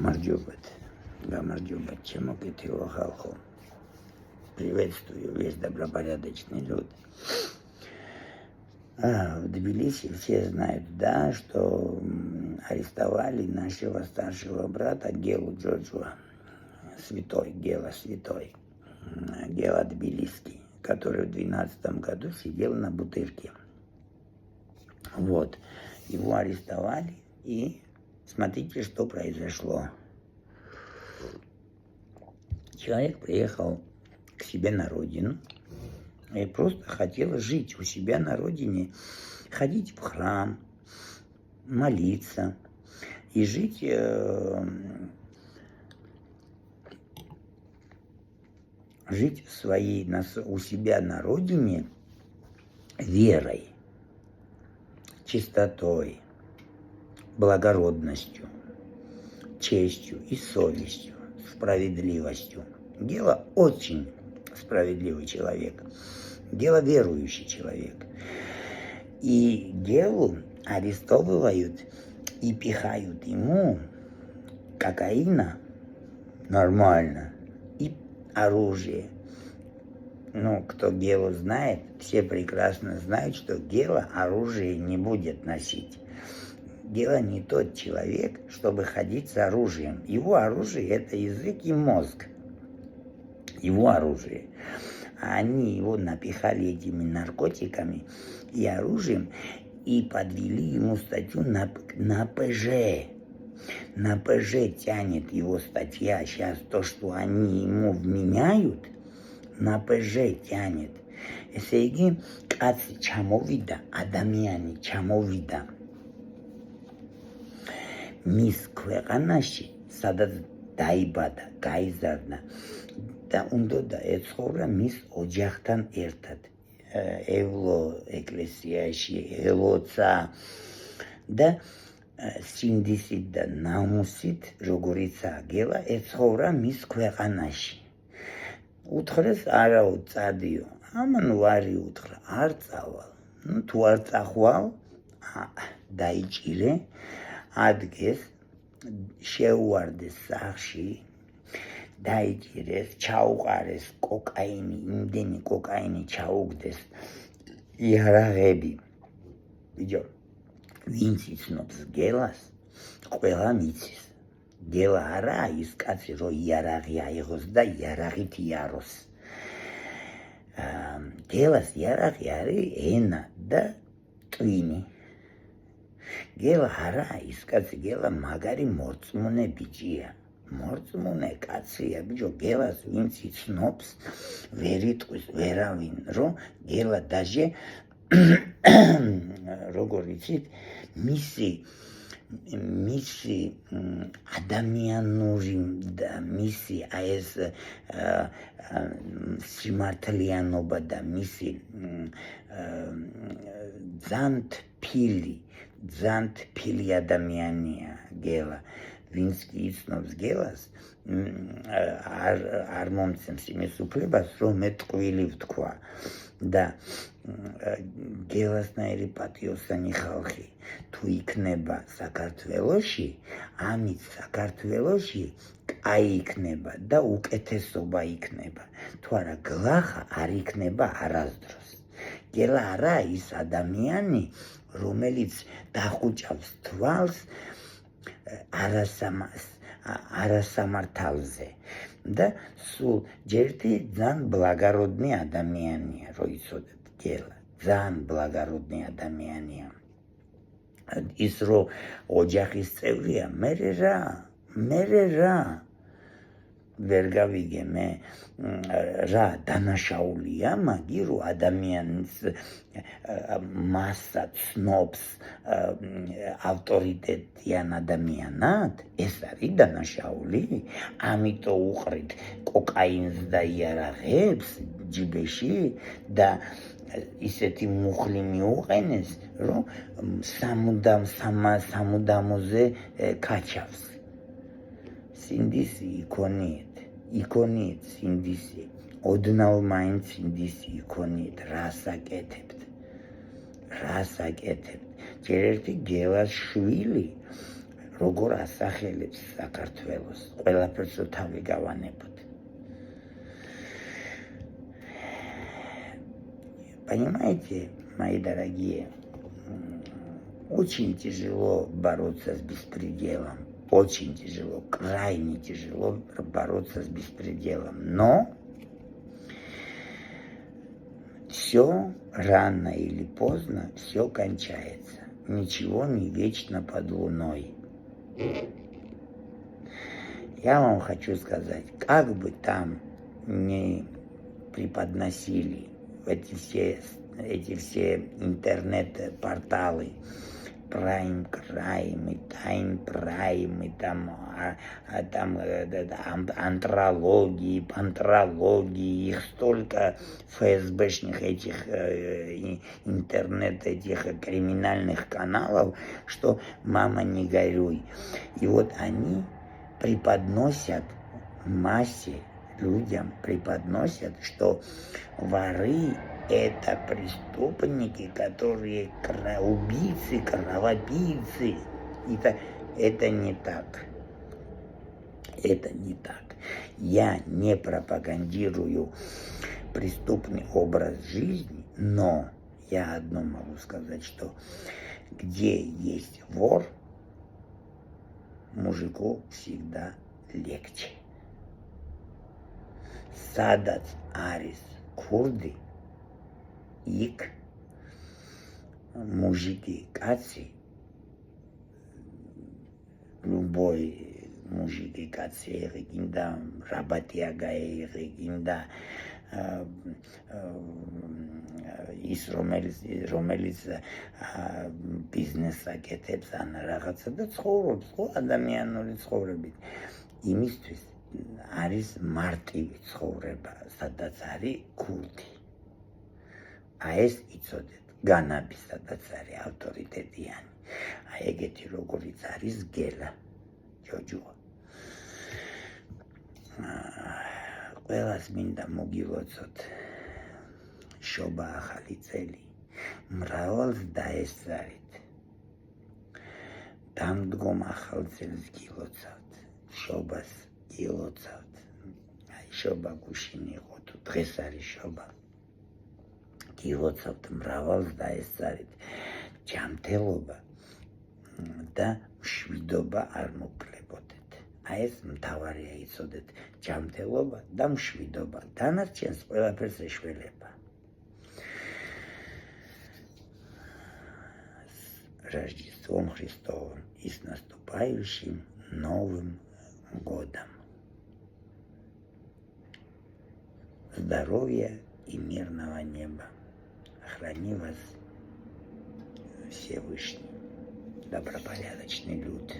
Гамарджобат, чему кетило халхо. Приветствую весь добропорядочный люд. В Тбилиси все знают, да, что арестовали нашего старшего брата Гелу Джоджуа, Гела святой, Гела Тбилисский, который в 2012 году сидел на бутырке. Вот, его арестовали, и смотрите, что произошло. Человек приехал к себе на родину и просто хотел жить у себя на родине, ходить в храм, молиться и жить у себя на родине верой, чистотой, благородностью, честью и совестью, справедливостью. Гела очень справедливый человек, Гела верующий человек. И Гелу арестовывают и пихают ему кокаина нормально и оружие. Ну, кто Гелу знает, все прекрасно знают, что Гела оружие не будет носить. Гела не тот человек, чтобы ходить с оружием. Его оружие – это язык и мозг. Его оружие. А они его напихали этими наркотиками и оружием и подвели ему статью на ПЖ. На ПЖ тянет его статья. Сейчас то, что они ему вменяют, на ПЖ тянет. Эсеги каци чамовида, адамияни чамовида. Мис ქვეყანაში, სადაც დაიბადა, გაიზარდა და უნდა ეცხოვრა მის ოჯახთან ერთად. ევლო ეკლესიაში ელოცა და სინდისით და ნამუსით, როგორიცაა გელა, ეცხოვრა მის ქვეყანაში. უთხრეს არაო წადიო, ამან ვარი უთხრა, არ წავალ. ნუ თუ არ წახვალ, დაიჭირე, ადგეს, შეუვარდეს სახში, დაიჭირეს, ჩაუყარეს კოკაინი, იმდენი კოკაინი ჩაუგდეს იარაღები. ბიჭო, ვინც იცნობს გელას, ყველა მიცის. გელა არაა ის კაცი, რომ იარაღი აიღოს და იარაღით იაროს. გელას იარაღი არის ენა და ტვინი. გელა არაა ის კაცი, გელა მაგარი მორწმუნე ბიჭია. მორწმუნე კაცია, ბიჭო, გელას ვინც იცნობს, ვერ იტყვის ვერავინ, რომ გელა დაჟე, როგორ იცით, მისი ადამიანური და მისი ეს სიმართლიანობა და მისი ძანთფილი ადამიანია გელა. ვინც იცნობს გელას, არ მომცემს იმის უფლებას, რომ მე ტყვილი ვთქვა. და გელასნაირი პატიოსანი ხალხი თუ იქნება საქართველოში, ამით საქართველოში კაი იქნება და უკეთესობა იქნება. თუ არა, გლახა არ იქნება არასდროს. გელა არა ის ადამიანი, რომელიც დახუჭავს თვალს არასამართალზე. და სულ ჯერთი ძალიან ბლაგაროდნი ადამიანია, რო იცოდეთ გელა, ძალიან ბლაგაროდნი ადამიანია. ის რო ოჯახის წევრია, მერე რა ვერ გავიგე მე რა დანაშაულია მაგი, რო ადამიანს მასა ცნობს ავტორიტეტიან ადამიანად, ეს არის დანაშაული. ამიტომ უყრით კოკაინს და იარაღებს ჯიბეში და ისეთი მუხლი მიუყენეს, რომ სამუდამოზე ქაჩავს. სინდისი იქონიეთ სინდისი, ოდნავ მაინც სინდისი იქონიეთ, რას აკეთებთ. ჯერ ერთი გელას შვილი როგორ ასახელებს საქართველოს, ყველაფერს თავი გავანებოთ. Понимаете, мои дорогие, очень тяжело бороться с беспределом. Очень тяжело, крайне тяжело бороться с беспределом. Но все рано или поздно, все кончается. Ничего не вечно под луной. Я вам хочу сказать, как бы там ни преподносили эти все интернет-порталы, Prime Crime, Time Prime, и там антрологии, пантрологии, их столько ФСБшных этих интернет, этих криминальных каналов, что мама не горюй. И вот они преподносят массе, людям преподносят, что воры это преступники, которые убийцы, кровопийцы. Это не так. Это не так. Я не пропагандирую преступный образ жизни, но я одно могу сказать, что где есть вор, мужику всегда легче. Садац арис курды, იქ мужики, каци, любой мужики, каци, եղեք რაბატიაგა եղեք ის რომელიც ბიზნესს აკეთებს ან რაღაცა და ცხოვრობს ხო ადამიანური ცხოვრებით იმისთვის არის მარტივი ცხოვრება სადაც არის ქურდი ეს იცოდეთ განაბი სადაც არის ავტორიტეტიანი აი ეგეთი როგორიც არის გელა ჯოჯოა ყველას მინდა მოგილოცოთ შობა ახალი წელი მრავალს დაესწარით დამდგომ ახალ წელს გილოცავთ შობას გილოცავთ აი შობა გუშინ იყო თუ დღეს არის შობა გილოცავთ მრავალს დაესწარით ჯანმრთელობა და მშვიდობა არ მოგკლებოდეთ აი ეს მთავარია იცოდეთ ჯანმრთელობა და მშვიდობა დანარჩენს ყველაფერს ეშველება Рождеством Христовым и с наступающим Новым годом. Здоровья и мирного неба. Храни вас Всевышний, добропорядочный люд.